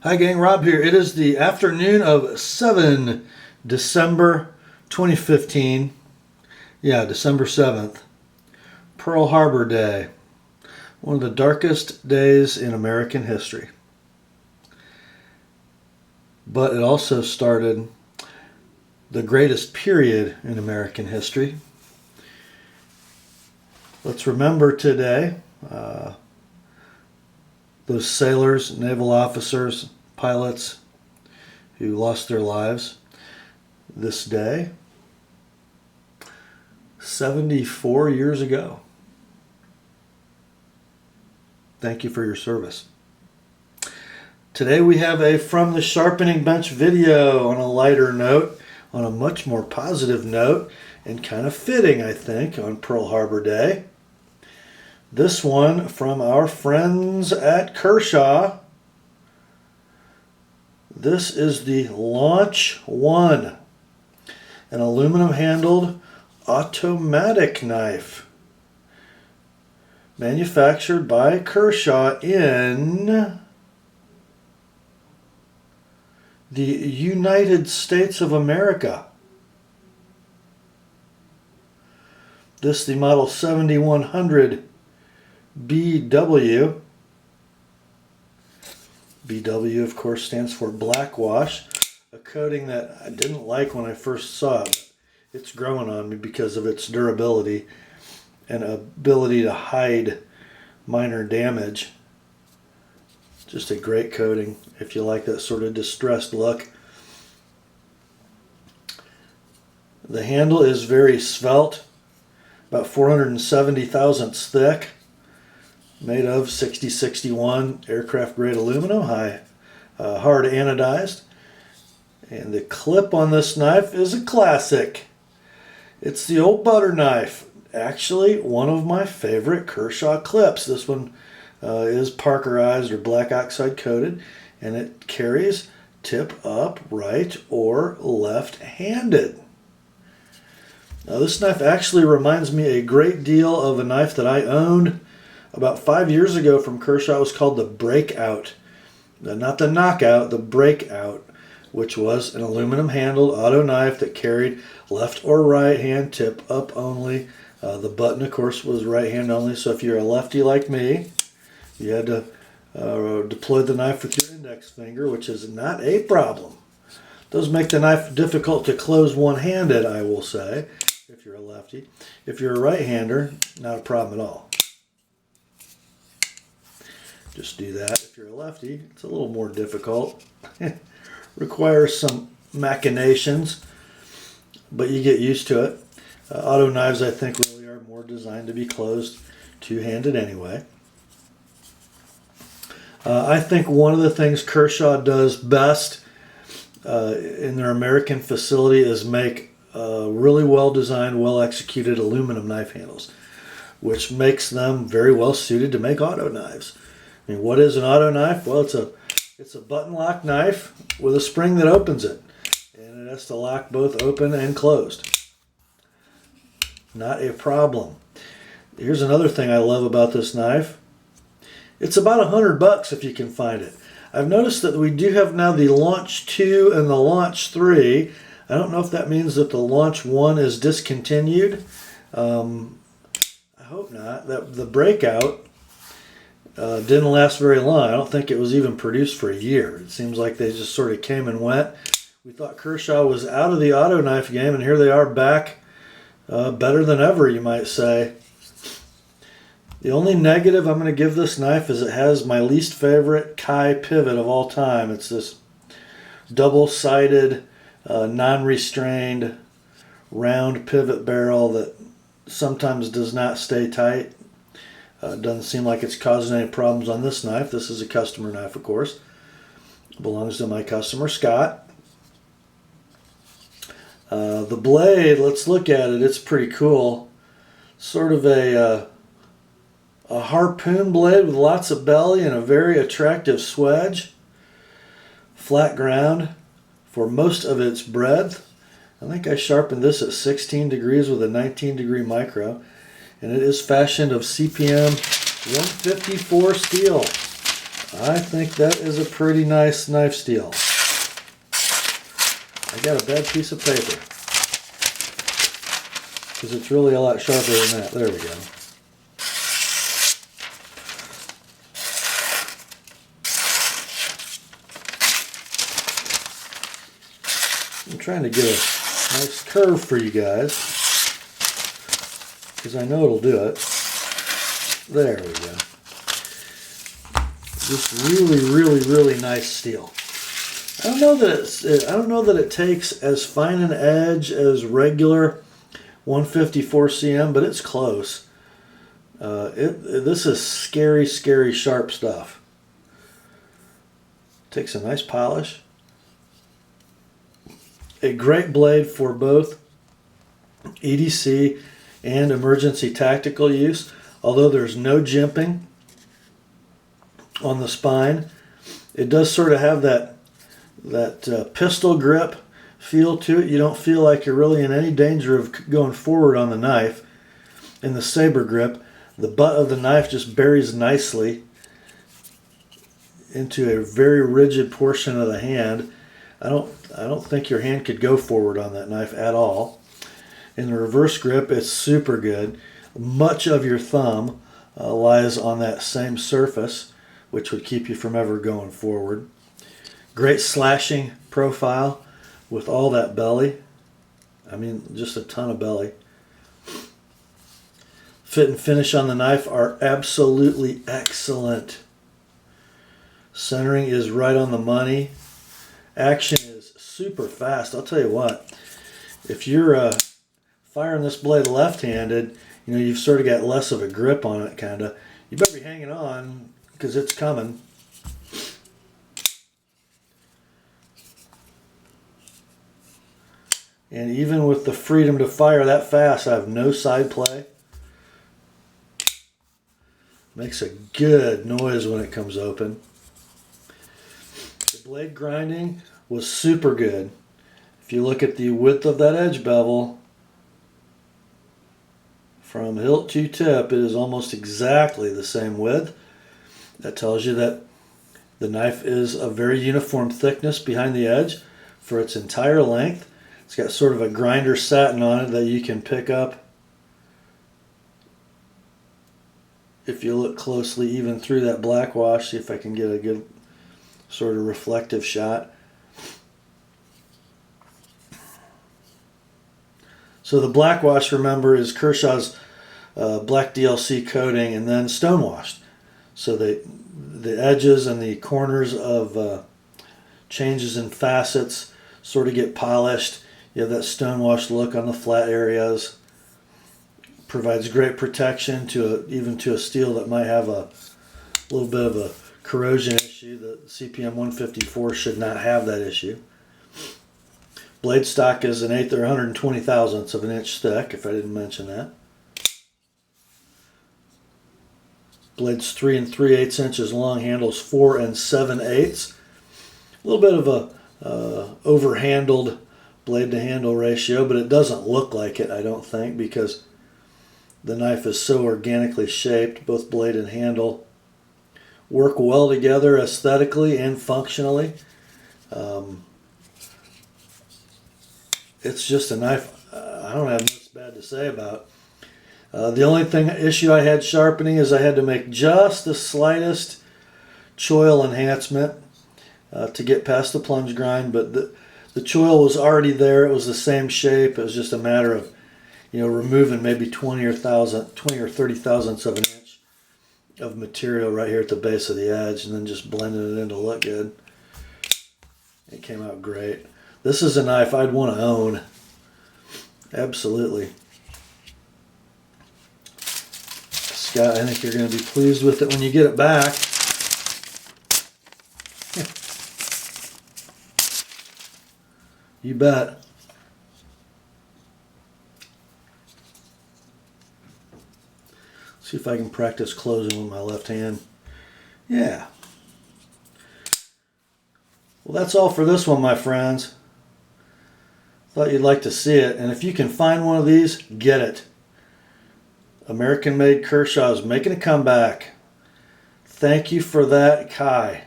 Hi gang, Rob here. It is the afternoon of 7 December 2015. Yeah, December 7th. Pearl Harbor Day. One of the darkest days in American history. But it also started the greatest period in American history. Let's remember today those sailors, naval officers, pilots who lost their lives this day 74 years ago. Thank you for your service. Today we have a From the Sharpening Bench video on a lighter note, on a much more positive note, and kind of fitting, I think, on Pearl Harbor Day. This one from our friends at Kershaw. This is the Launch 1, an aluminum handled automatic knife manufactured by Kershaw in the United States of America. This is the model 7100 BW. BW, of course, stands for blackwash, a coating that I didn't like when I first saw it. It's growing on me because of its durability and ability to hide minor damage. Just a great coating if you like that sort of distressed look. The handle is very svelte, about 470 thousandths thick. Made of 6061 aircraft grade aluminum, hard anodized. And the clip on this knife is a classic. It's the old butter knife. Actually, one of my favorite Kershaw clips. This one is parkerized or black oxide coated, and it carries tip up, right or left handed. Now this knife actually reminds me a great deal of a knife that I owned about 5 years ago from Kershaw. It was called the Breakout. Not the Knockout, the Breakout, which was an aluminum handled auto knife that carried left or right hand tip up only. The button, of course, was right hand only, so if you're a lefty like me, you had to deploy the knife with your index finger, which is not a problem. It does make the knife difficult to close one-handed, I will say, if you're a lefty. If you're a right-hander, not a problem at all. Just do that. If you're a lefty, it's a little more difficult. Requires some machinations, but you get used to it. Auto knives, I think, really are more designed to be closed two-handed anyway. I think one of the things Kershaw does best in their American facility is make really well-designed, well-executed aluminum knife handles, which makes them very well suited to make auto knives. I mean, what is an auto knife? Well, it's a button lock knife with a spring that opens it, and it has to lock both open and closed. Not a problem. Here's another thing I love about this knife. It's about $100 if you can find it. I've noticed that we do have now the Launch 2 and the Launch 3. I don't know if that means that the Launch 1 is discontinued. I hope not. The Breakout didn't last very long. I don't think it was even produced for a year. It seems like they just sort of came and went. We thought Kershaw was out of the auto knife game, and here they are back, better than ever, you might say. The only negative I'm going to give this knife is it has my least favorite Kai pivot of all time. It's this double-sided, non-restrained, round pivot barrel that sometimes does not stay tight. Doesn't seem like it's causing any problems on this knife. This is a customer knife, of course. Belongs to my customer, Scott. The blade, let's look at it. It's pretty cool. Sort of a harpoon blade with lots of belly and a very attractive swedge. Flat ground for most of its breadth. I think I sharpened this at 16 degrees with a 19 degree micro. And it is fashioned of CPM 154 steel. I think that is a pretty nice knife steel. I got a bad piece of paper, because it's really a lot sharper than that. There we go. I'm trying to get a nice curve for you guys, because I know it'll do it. There we go. Just really nice steel. I don't know that it takes as fine an edge as regular 154 cm, but it's close. This is scary sharp stuff. Takes a nice polish. A great blade for both EDC and emergency tactical use. Although there's no jimping on the spine, it does sort of have that pistol grip feel to it. You don't feel like you're really in any danger of going forward on the knife. In the saber grip, the butt of the knife just buries nicely into a very rigid portion of the hand. I don't think your hand could go forward on that knife at all. In the reverse grip, it's super good. Much of your thumb lies on that same surface, which would keep you from ever going forward. Great slashing profile with all that belly. I mean, just a ton of belly. Fit and finish on the knife are absolutely excellent. Centering is right on the money. Action is super fast. I'll tell you what, if you're firing this blade left-handed, you know, you've sort of got less of a grip on it, kind of. You better be hanging on, because it's coming. And even with the freedom to fire that fast, I have no side play. Makes a good noise when it comes open. The blade grinding was super good. If you look at the width of that edge bevel, from hilt to tip, it is almost exactly the same width. That tells you that the knife is a very uniform thickness behind the edge for its entire length. It's got sort of a grinder satin on it that you can pick up if you look closely, even through that black wash. See if I can get a good sort of reflective shot. So the black wash, remember, is Kershaw's black DLC coating and then stonewashed. So the edges and the corners of changes in facets sort of get polished. You have that stonewashed look on the flat areas. Provides great protection even to a steel that might have a little bit of a corrosion issue. The CPM 154 should not have that issue. Blade stock is an 1/8 or 120 thousandths of an inch thick, if I didn't mention that. Blade's 3 3/8 inches long, handles 4 7/8. A little bit of a over-handled blade to handle ratio, but it doesn't look like it, I don't think, because the knife is so organically shaped. Both blade and handle work well together aesthetically and functionally. It's just a knife I don't have much bad to say about. The only issue I had sharpening is I had to make just the slightest choil enhancement to get past the plunge grind, but the choil was already there. It was the same shape. It was just a matter of, you know, removing maybe 20 or 30 thousandths of an inch of material right here at the base of the edge, and then just blending it in to look good. It came out great. This is a knife I'd want to own. Absolutely. Scott, I think you're going to be pleased with it when you get it back. You bet. See if I can practice closing with my left hand. Yeah. Well, that's all for this one, my friends. Thought you'd like to see it. And if you can find one of these, get it. American-made Kershaw is making a comeback. Thank you for that, Kai,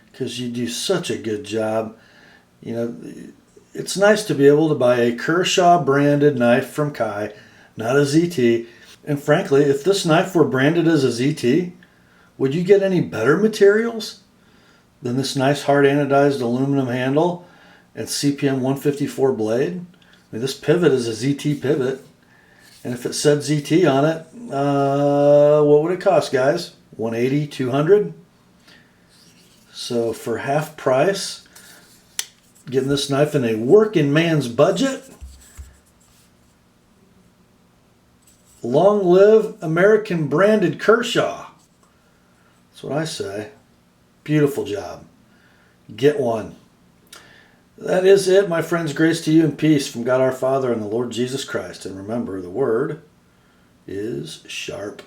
because you do such a good job. You know, it's nice to be able to buy a Kershaw branded knife from Kai, not a ZT. And frankly, if this knife were branded as a ZT, would you get any better materials than this nice hard anodized aluminum handle and CPM 154 blade? I mean, this pivot is a ZT pivot. And if it said ZT on it, what would it cost, guys? 180, 200? So for half price, getting this knife in a working man's budget. Long live American branded Kershaw. That's what I say. Beautiful job. Get one. That is it, my friends. Grace to you and peace from God our Father and the Lord Jesus Christ. And remember, the word is sharp.